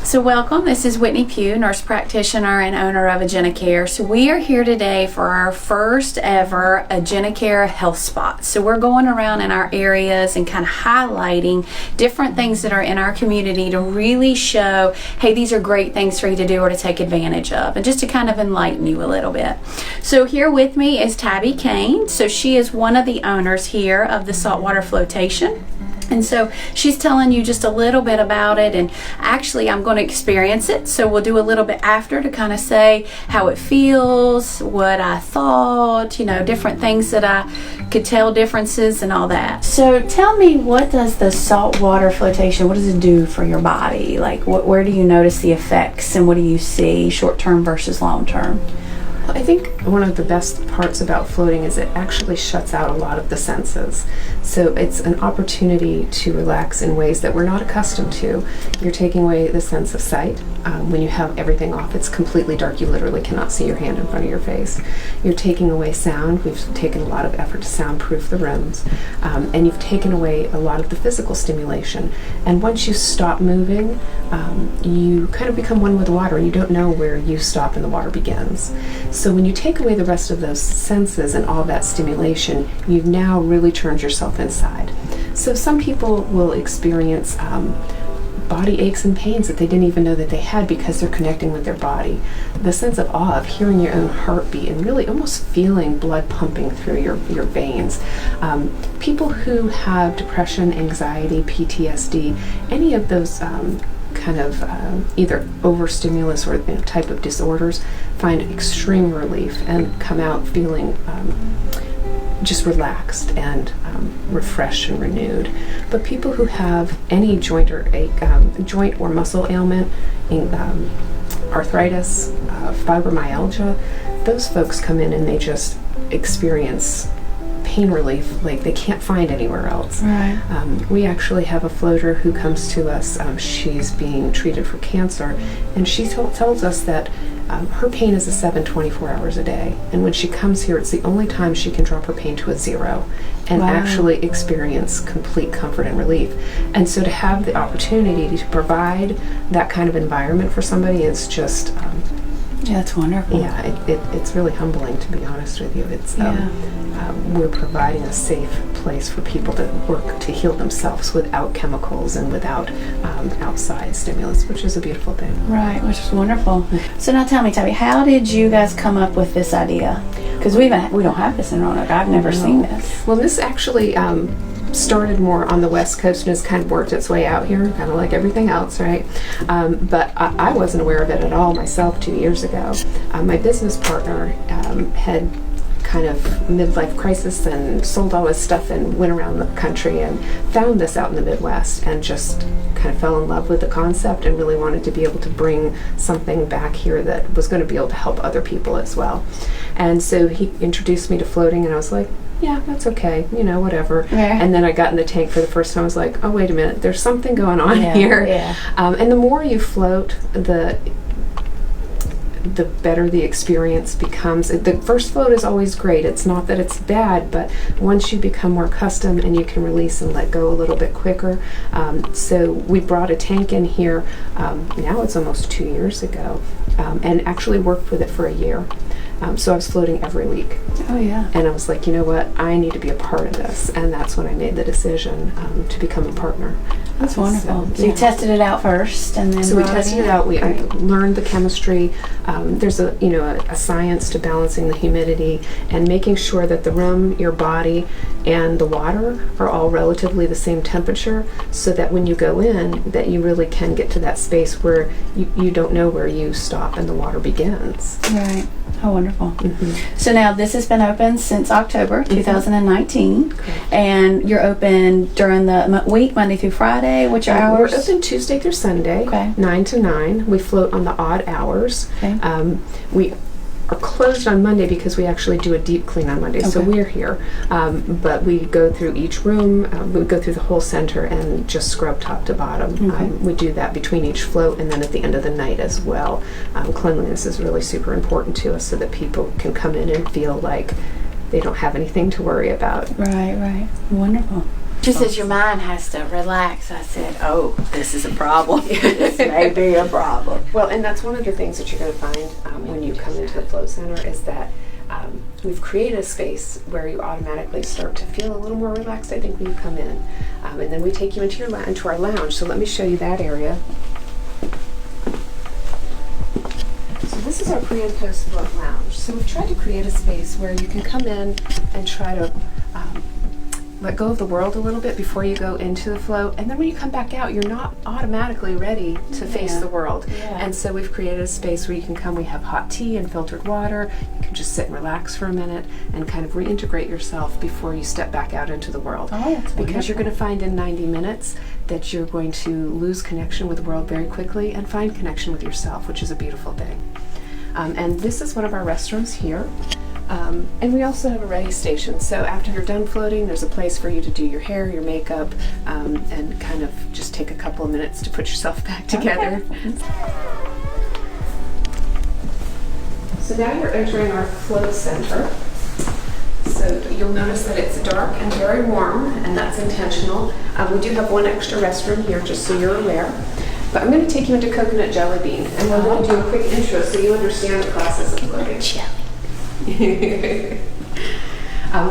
So welcome, this is Whitney Pugh, nurse practitioner and owner of Agenacare. So we are here today for our first ever Agenacare health spot. So we're going around in our areas and kind of highlighting different things that are in our community to really show, hey, these are great things for you to do or to take advantage of, and just to kind of enlighten you a little bit. So here with me is Tabby Cain. So she is one of the owners here of the Water Floatation. And so she's telling you just a little bit about it, and actually I'm going to experience it, so we'll do a little bit after to kind of say how it feels, what I thought, you know, different things that I could tell differences and all that. So tell me, what does the saltwater flotation, what does it do for your body? Like where do you notice the effects, and what do you see short term versus long term? I think one of the best parts about floating is it actually shuts out a lot of the senses. So it's an opportunity to relax in ways that we're not accustomed to. You're taking away the sense of sight. When you have everything off, it's completely dark. You literally cannot see your hand in front of your face. You're taking away sound. We've taken a lot of effort to soundproof the rooms. And you've taken away a lot of the physical stimulation. And once you stop moving, you kind of become one with the water, and you don't know where you stop and the water begins. So when you take away the rest of those senses and all that stimulation, you've now really turned yourself inside. So some people will experience body aches and pains that they didn't even know that they had because they're connecting with their body. The sense of awe of hearing your own heartbeat and really almost feeling blood pumping through your veins. People who have depression, anxiety, PTSD, any of those kind of either overstimulus or type of disorders find extreme relief and come out feeling just relaxed and refreshed and renewed. But people who have any joint or muscle ailment, arthritis, fibromyalgia, those folks come in and they just experience pain relief like they can't find anywhere else. Right. We actually have a floater who comes to us. She's being treated for cancer, and she tells us that her pain is a 24 hours a day, and when she comes here, it's the only time she can drop her pain to a 0 and actually experience complete comfort and relief. And so to have the opportunity to provide that kind of environment for somebody is just yeah, that's wonderful. Yeah, it's really humbling, to be honest with you. It's we're providing a safe place for people to work to heal themselves without chemicals and without outside stimulus, which is a beautiful thing. Right, which is wonderful. So now tell me, Tabby, how did you guys come up with this idea? Because we don't have this in Roanoke. I've never seen this. Well, this actually started more on the West Coast and has kind of worked its way out here, kind of like everything else, right? But I wasn't aware of it at all myself 2 years ago. My business partner had kind of midlife crisis and sold all his stuff and went around the country and found this out in the Midwest and just kind of fell in love with the concept and really wanted to be able to bring something back here that was going to be able to help other people as well. And so he introduced me to floating, and I was like, yeah, that's okay, you know, whatever. Yeah. And then I got in the tank for the first time. I was like, oh, wait a minute, there's something going on here. Yeah. And the more you float, the better the experience becomes. The first float is always great. It's not that it's bad, but once you become more accustomed and you can release and let go a little bit quicker. So we brought a tank in here, now it's almost 2 years ago, and actually worked with it for a year. So I was floating every week. Oh, yeah. And I was like, you know what? I need to be a part of this. And that's when I made the decision to become a partner. That's wonderful. So you tested it out first, and then we tested it out. I learned the chemistry. There's a science to balancing the humidity and making sure that the room, your body, and the water are all relatively the same temperature, so that when you go in, that you really can get to that space where you don't know where you stop and the water begins. Right. How wonderful. Mm-hmm. So now this has been open since October 2019, and you're open during the week, Monday through Friday. What's your hours? We're open Tuesday through Sunday, 9 to 9. We float on the odd hours. Okay. We are closed on Monday because we actually do a deep clean on Monday, so we're here. But we go through each room, we go through the whole center and just scrub top to bottom. We do that between each float and then at the end of the night as well. Cleanliness is really super important to us so that people can come in and feel like they don't have anything to worry about. Right, right. Wonderful. She says your mind has to relax. I said, oh, this is a problem. This may be a problem. Well, and that's one of the things that you're going to find when you come into the Float Center is that we've created a space where you automatically start to feel a little more relaxed, I think, when you come in. And then we take you into our lounge. So let me show you that area. So this is our pre and post float lounge. So we've tried to create a space where you can come in and try to let go of the world a little bit before you go into the float, and then when you come back out, you're not automatically ready to face the world. And so we've created a space where you can come. We have hot tea and filtered water. You can just sit and relax for a minute and kind of reintegrate yourself before you step back out into the world. Because you're going to find in 90 minutes that you're going to lose connection with the world very quickly and find connection with yourself, which is a beautiful thing. And this is one of our restrooms here. And we also have a ready station. So after you're done floating, there's a place for you to do your hair, your makeup, and kind of just take a couple of minutes to put yourself back together. So now you're entering our float center. So you'll notice that it's dark and very warm, and that's intentional. We do have one extra restroom here, just so you're aware. But I'm going to take you into Coconut Jelly Bean, and we're going to do a quick intro so you understand the process of floating.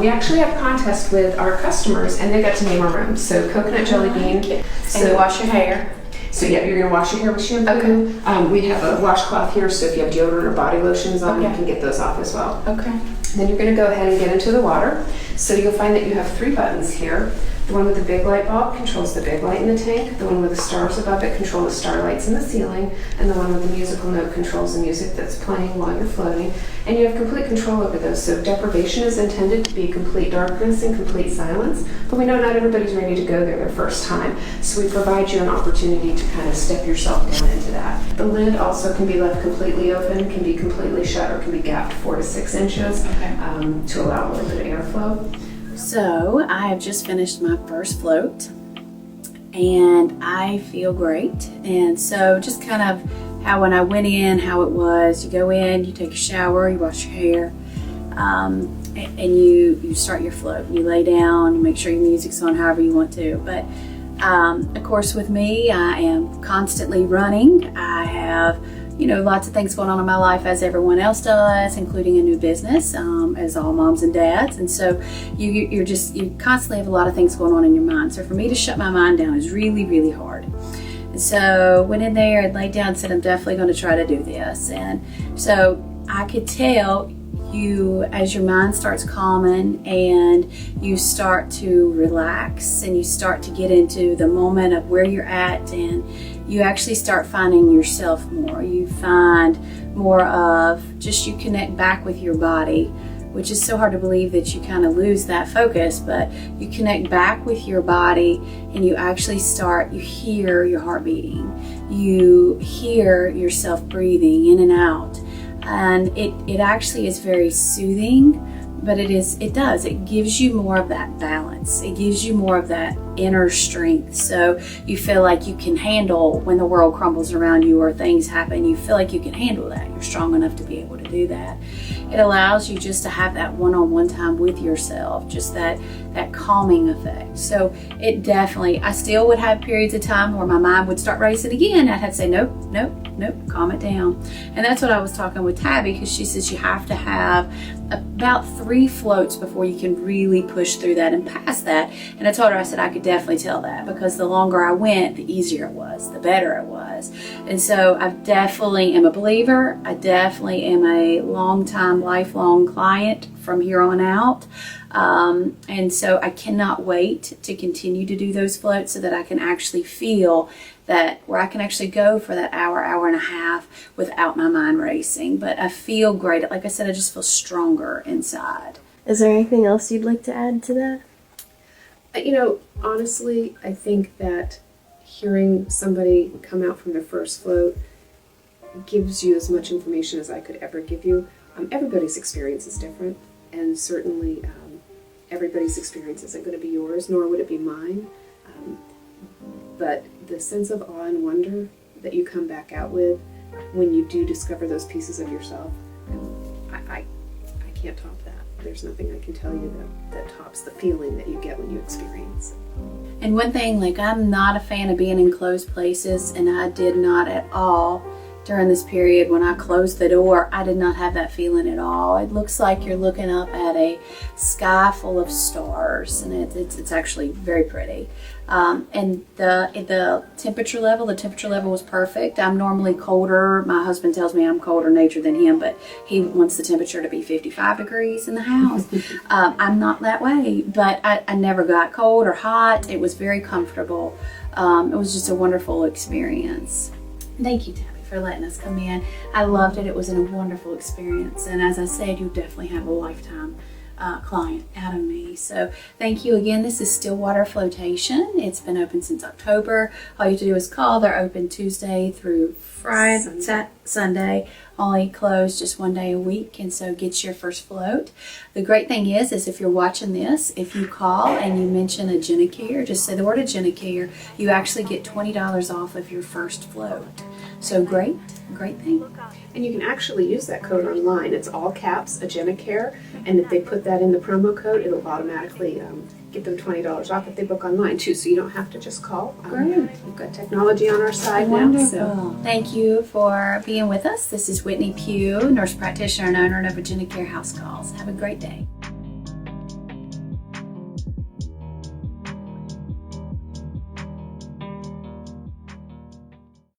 We actually have a contest with our customers, and they got to name a room. So Coconut Jelly Bean. So and you wash your hair. So yeah, you're gonna wash your hair with shampoo. Okay. We have a washcloth here, so if you have deodorant or body lotions on, you can get those off as well. Okay. Then you're gonna go ahead and get into the water. So you'll find that you have 3 buttons here. The one with the big light bulb controls the big light in the tank. The one with the stars above it controls the star lights in the ceiling. And the one with the musical note controls the music that's playing while you're floating. And you have complete control over those. So deprivation is intended to be complete darkness and complete silence. But we know not everybody's ready to go there their first time. So we provide you an opportunity to kind of step yourself down into that. The lid also can be left completely open, can be completely shut, or can be gapped 4 to 6 inches to allow a little bit of airflow. So I have just finished my first float and I feel great. And so just kind of how when I went in, how it was, you go in, you take a shower, you wash your hair, and you start your float. You lay down, you make sure your music's on however you want to. But of course with me, I am constantly running. I have lots of things going on in my life as everyone else does, including a new business, as all moms and dads. And so you constantly have a lot of things going on in your mind. So for me to shut my mind down is really, really hard. And so went in there and laid down and said, I'm definitely going to try to do this. And so I could tell as your mind starts calming and you start to relax and you start to get into the moment of where you're at, and you actually start finding yourself more. You find more of just, you connect back with your body, which is so hard to believe that you kind of lose that focus, but you connect back with your body and you actually you hear your heart beating. You hear yourself breathing in and out. And it actually is very soothing, but it gives you more of that balance. It gives you more of that inner strength. So you feel like you can handle when the world crumbles around you or things happen, you feel like you can handle that. You're strong enough to be able to do that. It allows you just to have that one-on-one time with yourself, just that calming effect. So it definitely, I still would have periods of time where my mind would start racing again. I'd have to say, nope, calm it down. And that's what I was talking with Tabby, because she says you have to have about 3 floats before you can really push through that and pass that. And I told her, I said, I could definitely tell that, because the longer I went, the easier it was, the better it was. And so I definitely am a believer. I definitely am a lifelong client from here on out. And so I cannot wait to continue to do those floats so that I can actually feel that, where I can actually go for that hour and a half without my mind racing. But I feel great. Like I said, I just feel stronger inside. Is there anything else you'd like to add to that? Honestly, I think that hearing somebody come out from their first float gives you as much information as I could ever give you. Everybody's experience is different, and certainly everybody's experience isn't going to be yours, nor would it be mine. But the sense of awe and wonder that you come back out with when you do discover those pieces of yourself, I can't top that. there's nothing I can tell you that tops the feeling that you get when you experience it. And one thing, like, I'm not a fan of being in closed places, and I did not at all during this period. When I closed the door, I did not have that feeling at all. It looks like you're looking up at a sky full of stars, and it's actually very pretty. And the temperature level was perfect. I'm normally colder. My husband tells me I'm colder natured than him, but he wants the temperature to be 55 degrees in the house. I'm not that way, but I never got cold or hot. It was very comfortable. It was just a wonderful experience. Thank you, Tabby, for letting us come in. I loved it. It was a wonderful experience. And as I said, you definitely have a lifetime client out of me. So thank you again. This is still Water Floatation. It's been open since October. All you have to do is call. They're open Tuesday through Friday, Sunday. Only closed just one day a week, and so get your first float. The great thing is if you're watching this, if you call and you mention Agenacare, just say the word Agenacare, you actually get $20 off of your first float. So great thing. And you can actually use that code online. It's all caps, Agenacare, and if they put that in the promo code, it'll automatically give them $20 off if they book online too, so you don't have to just call. Great. We've got technology on our side Wonderful. now. So. Thank you for being with us. This is Whitney Pugh, nurse practitioner and owner of Agenacare House Calls. Have a great day.